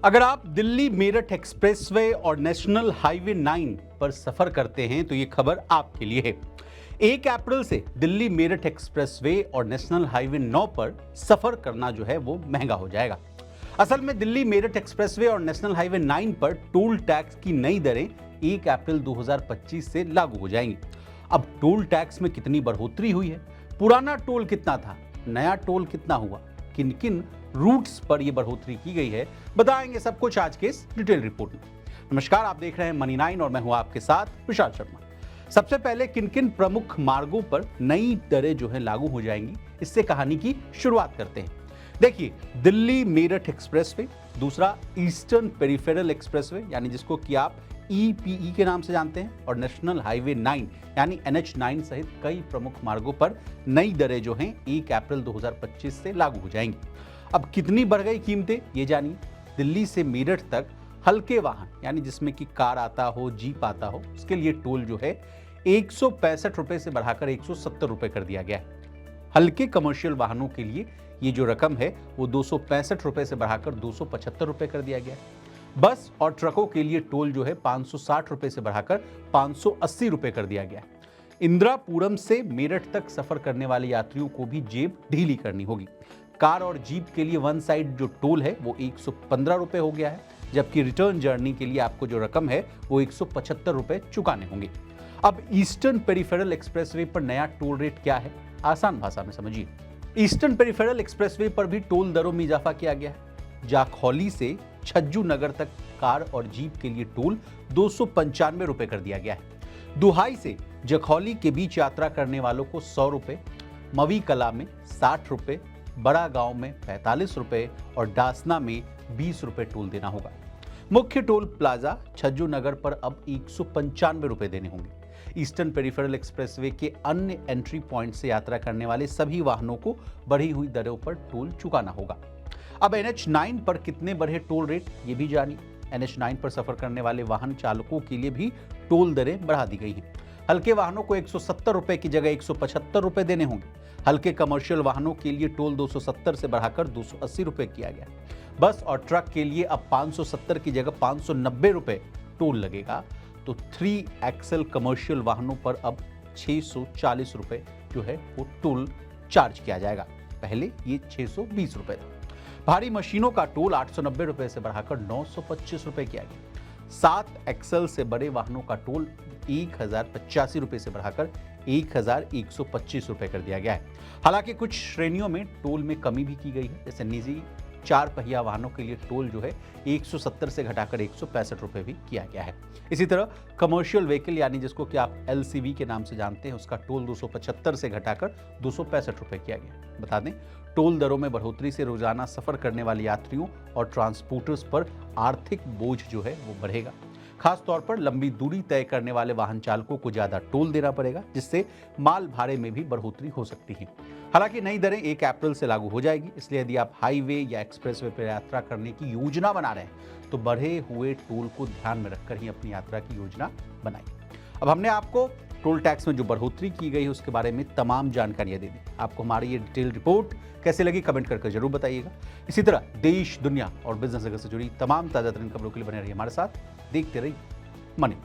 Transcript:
अगर आप दिल्ली मेरठ एक्सप्रेसवे और नेशनल हाईवे 9 पर सफर करते हैं तो ये खबर आपके लिए है। 1 अप्रैल से दिल्ली मेरठ एक्सप्रेसवे और नेशनल हाईवे 9 पर सफर करना जो है वो महंगा हो जाएगा। असल में दिल्ली मेरठ एक्सप्रेसवे और नेशनल हाईवे 9 पर टोल टैक्स की नई दरें 1 अप्रैल 2025 से लागू हो जाएंगी। अब टोल टैक्स में कितनी बढ़ोतरी हुई है, पुराना टोल कितना था, नया टोल कितना हुआ, किन किन रूट्स पर यह बढ़ोतरी की गई है, बताएंगे सब कुछ आज के इस डिटेल रिपोर्ट में। नमस्कार, आप देख रहे हैं मनी 9 और मैं हूं आपके साथ विशाल शर्मा। सबसे पहले किन किन प्रमुख मार्गों पर नई दरें जो है लागू हो जाएंगी, इससे कहानी की शुरुआत करते हैं। देखिए, दिल्ली मेरठ एक्सप्रेसवे, दूसरा ईस्टर्न पेरिफेरल एक्सप्रेसवे यानी जिसको कि आप ईपीई के नाम से जानते हैं, और नेशनल हाईवे 9 यानी NH9 सहित कई प्रमुख मार्गों पर नई दरें जो हैं 1 अप्रैल 2025 से लागू हो जाएंगी। अब कितनी बढ़ गई कीमतें, ये जानिए। दिल्ली से मेरठ तक हल्के वाहन यानी जिसमें कि कार आता हो, जीप आता हो, उसके लिए टोल जो है 165 रुपए से बढ़ाकर 170 रुपए कर दिया गया है। हल्के कमर्शियल वाहनों के लिए ये जो रकम है वो 265 रुपए से बढ़ाकर 275 रुपए कर दिया गया है। बस और ट्रकों के लिए टोल जो है 560 रुपए से बढ़ाकर 580 रुपए कर दिया गया है। इंदिरापुरम से मेरठ तक सफर करने वाले यात्रियों को भी जेब ढीली करनी होगी। कार और जीप के लिए वन साइड जो टोल है वो 115 रुपए हो गया है, जबकि रिटर्न जर्नी के लिए आपको जो रकम है वो 175 रुपए चुकाने होंगे। अब ईस्टर्न पेरिफेरल एक्सप्रेसवे पर नया टोल रेट क्या है, आसान भाषा में समझिए। ईस्टर्न पेरिफेरल एक्सप्रेसवे पर भी टोल दरों में इजाफा किया गया है। जाखौली से छज्जू नगर तक कार और जीप के लिए टोल 295 रुपए कर दिया गया है। दुहाई से जखौली के बीच यात्रा करने वालों को 100 रुपए, मवी कला में 60 रुपए, बड़ा गांव में 45 रुपए और डासना में 20 रुपए टोल देना होगा। मुख्य टोल प्लाजा छज्जू नगर पर अब 195 रुपए देने होंगे। ईस्टर्न पेरिफेरल एक्सप्रेसवे के अन्य एंट्री पॉइंट से यात्रा करने वाले सभी वाहनों को बढ़ी हुई दरों पर टोल चुकाना होगा। अब NH9 पर कितने बढ़े टोल रेट, ये भी जानिए। NH9 पर सफर करने वाले वाहन चालकों के लिए भी टोल दरें बढ़ा दी गई हैं। हल्के वाहनों को 170 रुपए की जगह 175 रुपए देने होंगे। हल्के कमर्शियल वाहनों के लिए टोल 270 से बढ़ाकर 280 रुपए किया गया। बस और ट्रक के लिए अब 570 की जगह 590 रुपए टोल लगेगा। तो 3 एक्सल कमर्शियल वाहनों पर अब 640 रुपए जो है वो टोल चार्ज किया जाएगा। पहले ये 620 रुपए था। भारी मशीनों का टोल 890 रुपए से बढ़ाकर 925 रुपए किया गया। 7 एक्सल से बड़े वाहनों का टोल 1085 रुपए से बढ़ाकर 1125 रुपए कर दिया गया है। हालांकि कुछ श्रेणियों में टोल में कमी भी की गई है, जैसे निजी 4 पहिया वाहनों के लिए टोल जो है 170 से घटाकर 165 रुपए भी किया गया है। इसी तरह कमर्शियल व्हीकल यानी जिसको कि आप LCV के नाम से जानते हैं, उसका टोल 275 से घटाकर 265 रुपए किया गया। बता दें, टोल दरों में बढ़ोतरी से रोजाना सफर करने वाले यात्रियों और ट्रांसपोर्टर्स पर आर्थिक बोझ जो है वो बढ़ेगा। खास तौर पर लंबी दूरी तय करने वाले वाहन चालकों को ज्यादा टोल देना पड़ेगा, जिससे माल भाड़े में भी बढ़ोतरी हो सकती है। हालांकि नई दरें 1 अप्रैल से लागू हो जाएगी, इसलिए यदि आप हाईवे या एक्सप्रेसवे पर यात्रा करने की योजना बना रहे हैं तो बढ़े हुए टोल को ध्यान में रखकर ही अपनी यात्रा की योजना बनाइए। अब हमने आपको टोल टैक्स में जो बढ़ोतरी की गई है उसके बारे में तमाम जानकारियां दे दी। आपको हमारी ये डिटेल रिपोर्ट कैसे लगी कमेंट करके जरूर बताइएगा। इसी तरह देश, दुनिया और बिजनेस जगत से जुड़ी तमाम ताजा तरीन खबरों के लिए बने रहिए हमारे साथ। देखते रहिए मनी।